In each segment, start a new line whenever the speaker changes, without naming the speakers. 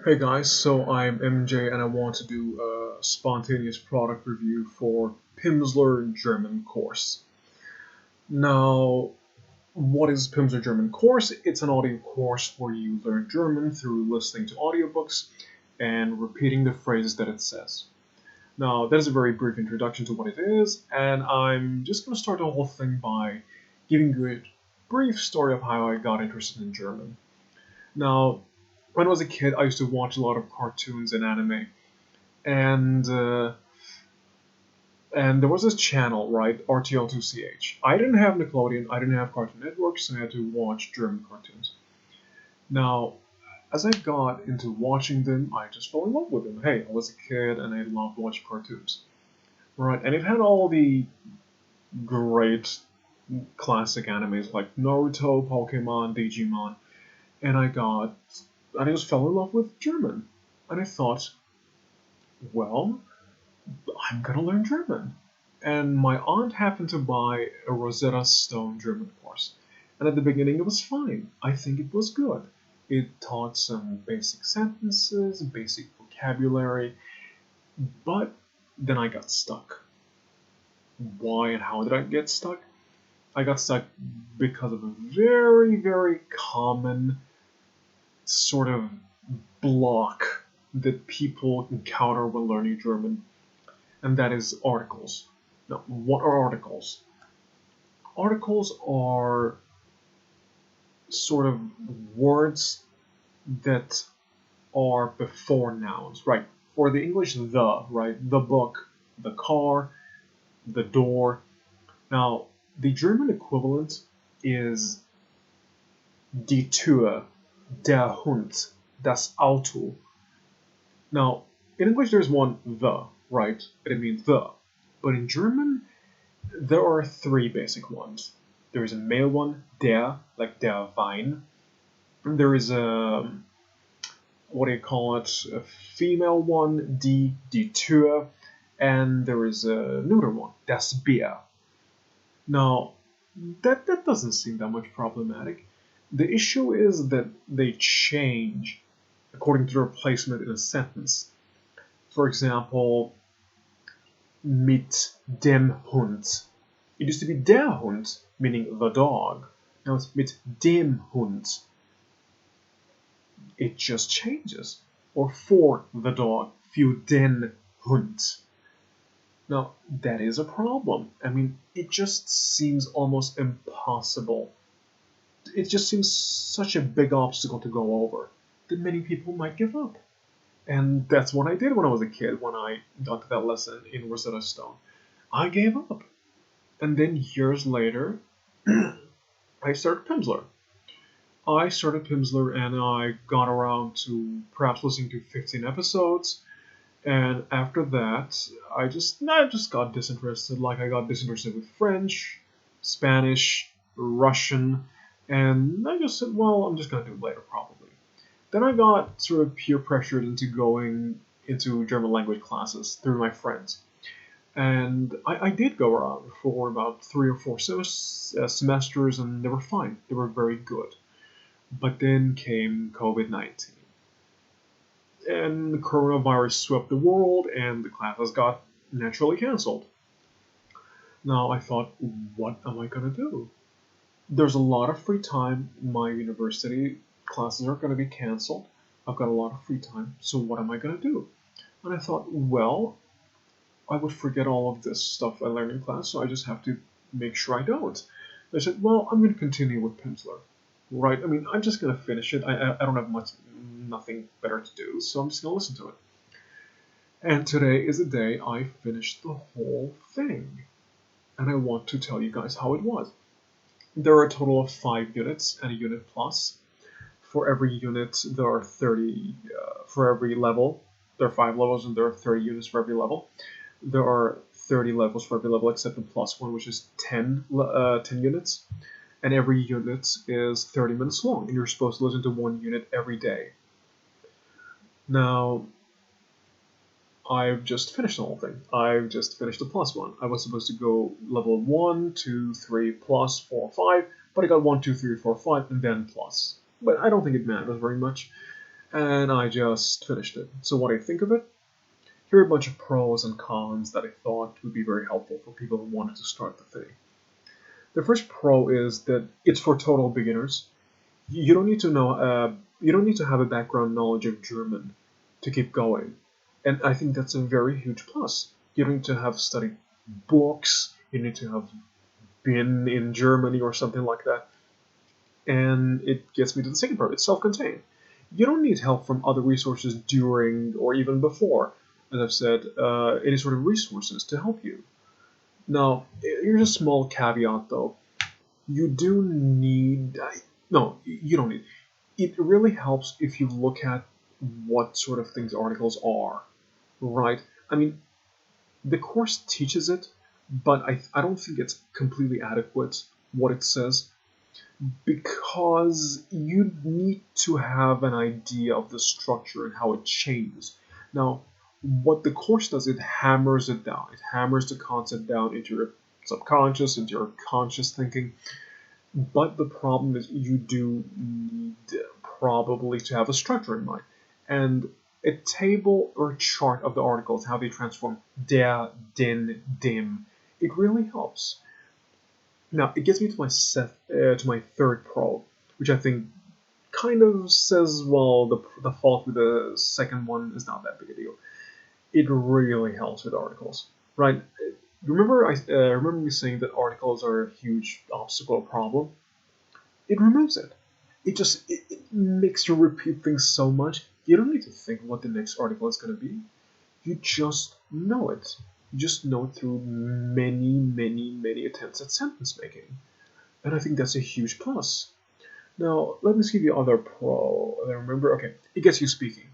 Hey guys, so I'm MJ and I want to do a spontaneous product review for Pimsleur German course. Now, what is Pimsleur German course? It's an audio course where you learn German through listening to audiobooks and repeating the phrases that it says. Now, that is a very brief introduction to what it is, and I'm just going to start the whole thing by giving you a brief story of how I got interested in German. Now, when I was a kid, I used to watch a lot of cartoons and anime, and uh, and there was this channel, right, RTL2CH. I didn't have Nickelodeon, I didn't have Cartoon Network, so I had to watch German cartoons. Now, as I got into watching them, I just fell in love with them. Hey, I was a kid and I loved watching cartoons, right? And it had all the great classic animes like Naruto, Pokemon, Digimon, and I just fell in love with German. And I thought, well, I'm gonna learn German. And my aunt happened to buy a Rosetta Stone German course. And at the beginning, it was fine. I think it was good. It taught some basic sentences, basic vocabulary, but then I got stuck. Why and how did I get stuck? I got stuck because of a very, very common sort of block that people encounter when learning German, and that is articles. Now, what are articles? Articles are sort of words that are before nouns, right? For the English, the, right? The book, the car, the door. Now, the German equivalent is die Tür, der Hund, das Auto. Now, in English, there's one the, right? And it means the. But in German, there are three basic ones. There is a male one, der, like der Wein. And there is a, what do you call it, a female one, die Tür. And there is a neuter one, das Bier. Now, that doesn't seem that much problematic. The issue is that they change according to their placement in a sentence. For example, mit dem Hund. It used to be der Hund, meaning the dog. Now it's mit dem Hund. It just changes. Or for the dog, für den Hund. Now, that is a problem. I mean, it just seems almost impossible. It just seems such a big obstacle to go over that many people might give up. And that's what I did when I was a kid, when I got to that lesson in Rosetta Stone. I gave up. And then years later, I started Pimsleur. And I got around to perhaps listening to 15 episodes. And after that, I just got disinterested. Like I got disinterested with French, Spanish, Russian, and I just said, well, I'm just gonna do it later probably. Then I got sort of peer pressured into going into German language classes through my friends. And I did go around for about 3 or 4 semesters, and they were fine. They were very good. But then came COVID-19. And the coronavirus swept the world, and the classes got naturally canceled. Now I thought, what am I going to do? There's a lot of free time. My university classes are going to be canceled. I've got a lot of free time, so what am I going to do? And I thought, well, I would forget all of this stuff I learned in class, so I just have to make sure I don't. I said, well, I'm going to continue with Pimsleur. Right? I mean, I'm just going to finish it. I don't have nothing better to do, so I'm just going to listen to it. And today is the day I finished the whole thing. And I want to tell you guys how it was. There are a total of 5 units and a unit plus. For every unit, there are 30, for every level. There are 5 levels and there are 30 units for every level. There are 30 levels for every level except the plus one, which is 10 units. And every unit is 30 minutes long, and you're supposed to listen to one unit every day. Now, I've just finished the whole thing. I've just finished the plus one. I was supposed to go level 1, 2, 3, plus 4, 5, but I got 1, 2, 3, 4, 5, and then plus. But I don't think it matters very much. and I just finished it. So what do you think of it? Here are a bunch of pros and cons that I thought would be very helpful for people who wanted to start the thing. The first pro is that it's for total beginners. You don't need to know. You don't need to have a background knowledge of German to keep going, and I think that's a very huge plus. You don't need to have studied books. You need to have been in Germany or something like that. And it gets me to the second part. It's self-contained. You don't need help from other resources during or even before, as I've said, any sort of resources to help you. Now, here's a small caveat though. You do need. No, you don't need. It really helps if you look at what sort of things articles are, right? I mean, the course teaches it, but I don't think it's completely adequate what it says because you need to have an idea of the structure and how it changes. Now, what the course does, it hammers it down. It hammers the concept down into your subconscious, into your conscious thinking. But the problem is you do need probably to have a structure in mind. And a table or chart of the articles, how they transform der, den, dem, it really helps. Now, it gets me to my third pro, which I think kind of says, well, the fault with the second one is not that big a deal. It really helps with articles, right? Remember, I remember me saying that articles are a huge obstacle problem. It removes it. It makes you repeat things so much. You don't need to think what the next article is going to be. You just know it. You just know it through many, many, many attempts at sentence making. And I think that's a huge plus. Now, let me see the other pro. I remember, okay, it gets you speaking.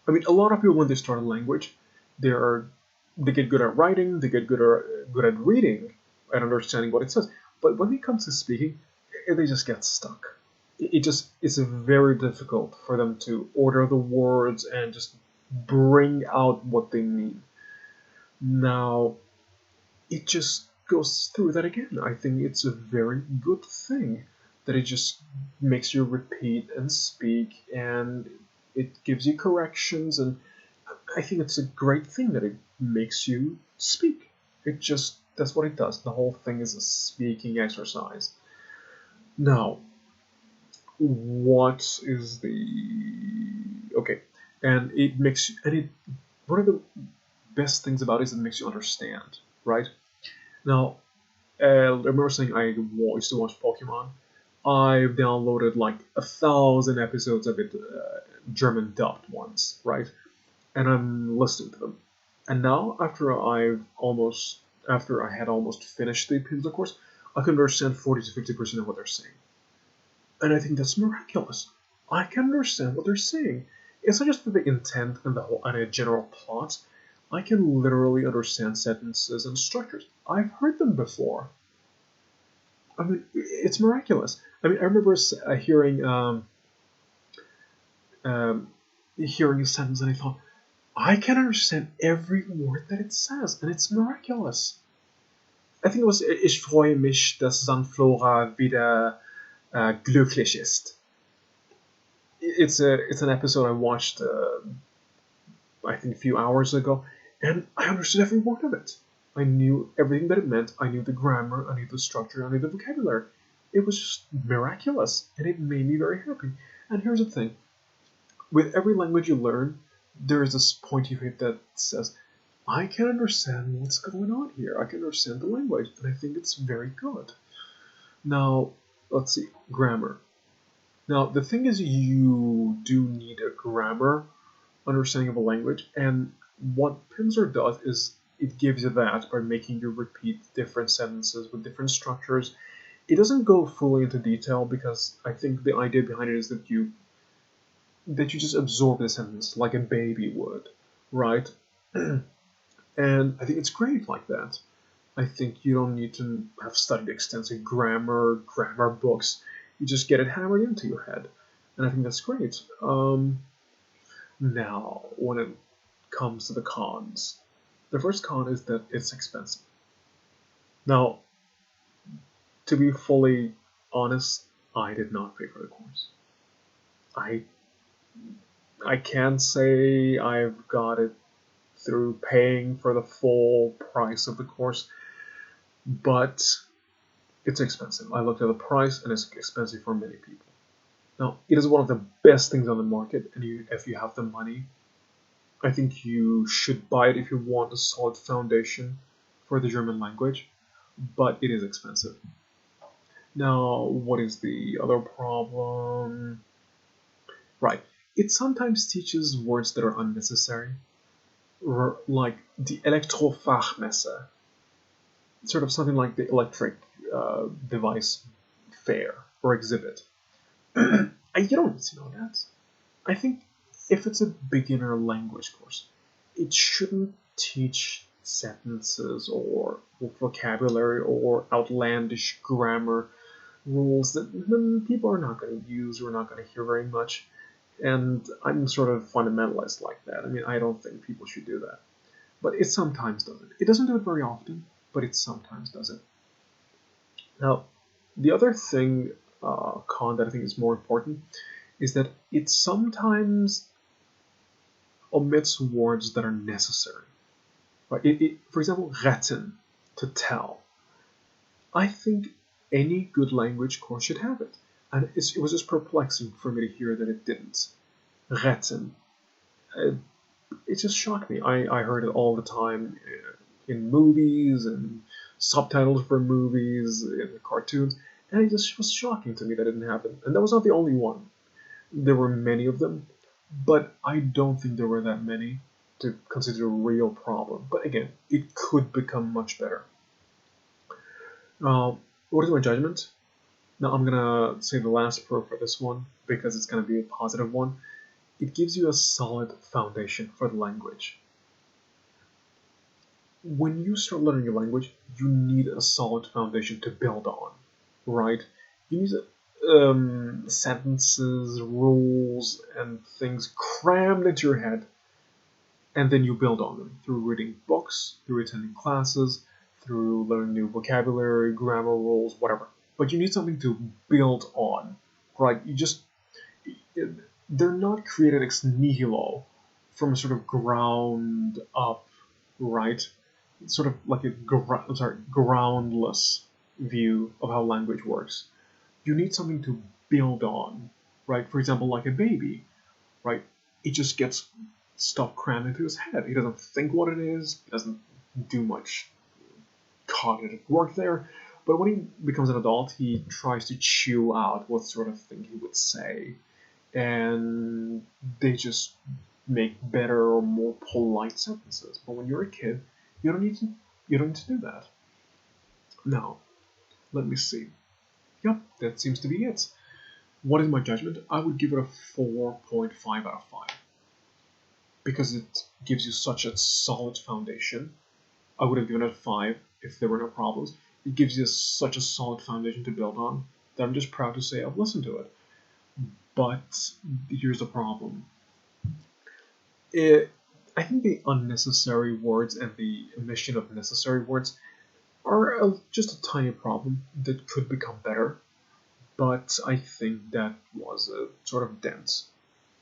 I mean, a lot of people, when they start a language, they get good at writing, they get good at reading and understanding what it says. But when it comes to speaking, they just get stuck. It's very difficult for them to order the words and just bring out what they mean. Now, it just goes through that again. I think it's a very good thing that it just makes you repeat and speak, and it gives you corrections, and I think it's a great thing that it makes you speak. That's what it does. The whole thing is a speaking exercise. Now, what is the okay? And it makes and it one of the best things about it is it makes you understand, right? Now, I remember saying I used to watch Pokemon. I've downloaded like 1,000 episodes of it, German dubbed ones, right? And I'm listening to them. And now, after I had almost finished the Pimsleur course, I can understand 40 to 50% of what they're saying. And I think that's miraculous. I can understand what they're saying. It's not just the intent and a general plot. I can literally understand sentences and structures. I've heard them before. I mean, it's miraculous. I mean, I remember hearing a sentence, and I thought, I can understand every word that it says, and it's miraculous. I think it was Ich freue mich, dass Sanflora wieder glücklich ist. It's an episode I watched, I think a few hours ago, and I understood every word of it. I knew everything that it meant. I knew the grammar, I knew the structure, I knew the vocabulary. It was just miraculous, and it made me very happy. And here's the thing. With every language you learn, there is this point you hit that says, I can understand what's going on here. I can understand the language, and I think it's very good. Now, let's see, grammar. Now, the thing is, you do need a grammar understanding of a language, and what Pimsleur does is it gives you that by making you repeat different sentences with different structures. It doesn't go fully into detail because I think the idea behind it is that you just absorb the sentence like a baby would, right? And I think it's great like that. I think you don't need to have studied extensive grammar books. You just get it hammered into your head, and I think that's great. Now, when it comes to the cons, the first con is that it's expensive. Now, to be fully honest, I did not pay for the course. I I can't say I've got it through paying for the full price of the course, but it's expensive. I looked at the price and it's expensive for many people. Now, it is one of the best things on the market, and if you have the money, I think you should buy it if you want a solid foundation for the German language, but it is expensive. Now, what is the other problem? Right, it sometimes teaches words that are unnecessary, like the Elektrofachmesse, sort of something like the electric device fair or exhibit. You don't need to know that. I think if it's a beginner language course, it shouldn't teach sentences or vocabulary or outlandish grammar rules that people are not going to use or not going to hear very much. And I'm sort of fundamentalist like that. I mean, I don't think people should do that. But it sometimes does it. It doesn't do it very often, but it sometimes does it. Now, the other thing, con that I think is more important, is that it sometimes omits words that are necessary. Right? For example, retten, to tell. I think any good language course should have it. And it was just perplexing for me to hear that it didn't. Retten. It just shocked me. I heard it all the time in movies and subtitles for movies, in the cartoons, and it just was shocking to me that it didn't happen. And that was not the only one. There were many of them, but I don't think there were that many to consider a real problem. But again, it could become much better. What is my judgment? Now I'm gonna say the last pro for this one because it's gonna be a positive one. It gives you a solid foundation for the language. When you start learning a language, you need a solid foundation to build on, right? You need sentences, rules, and things crammed into your head, and then you build on them through reading books, through attending classes, through learning new vocabulary, grammar rules, whatever. But you need something to build on, right? They're not created ex nihilo from a sort of ground up, right? Sort of like a groundless view of how language works. You need something to build on, right? For example, like a baby, right? It just gets stuff crammed into his head. He doesn't think what it is. He doesn't do much cognitive work there. But when he becomes an adult, he tries to chew out what sort of thing he would say, and they just make better or more polite sentences. But when you're a kid, you don't need to do that. Now, let me see. Yep, that seems to be it. What is my judgment? I would give it a 4.5 out of 5 because it gives you such a solid foundation. I would have given it 5 if there were no problems. It gives you such a solid foundation to build on that I'm just proud to say I've listened to it. But here's the problem. I think the unnecessary words and the omission of necessary words are just a tiny problem that could become better. But I think that was a sort of dent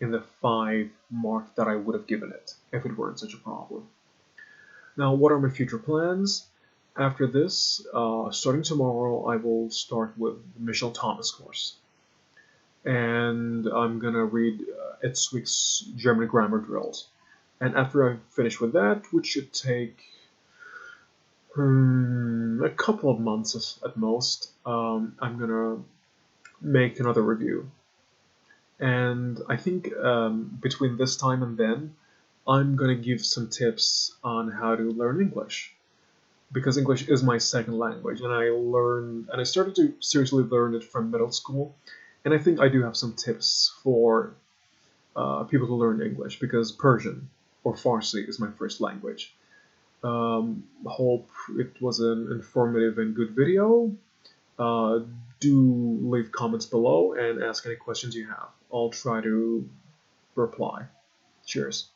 in the 5 mark that I would have given it if it weren't such a problem. Now, what are my future plans? After this, starting tomorrow, I will start with the Michel Thomas course. And I'm gonna read Ed Swick's German grammar drills. And after I finish with that, which should take a couple of months at most, I'm gonna make another review. And I think between this time and then, I'm gonna give some tips on how to learn English. Because English is my second language, and I started to seriously learn it from middle school. And I think I do have some tips for people to learn English, because Persian or Farsi is my first language. Hope it was an informative and good video. Do leave comments below and ask any questions you have. I'll try to reply. Cheers.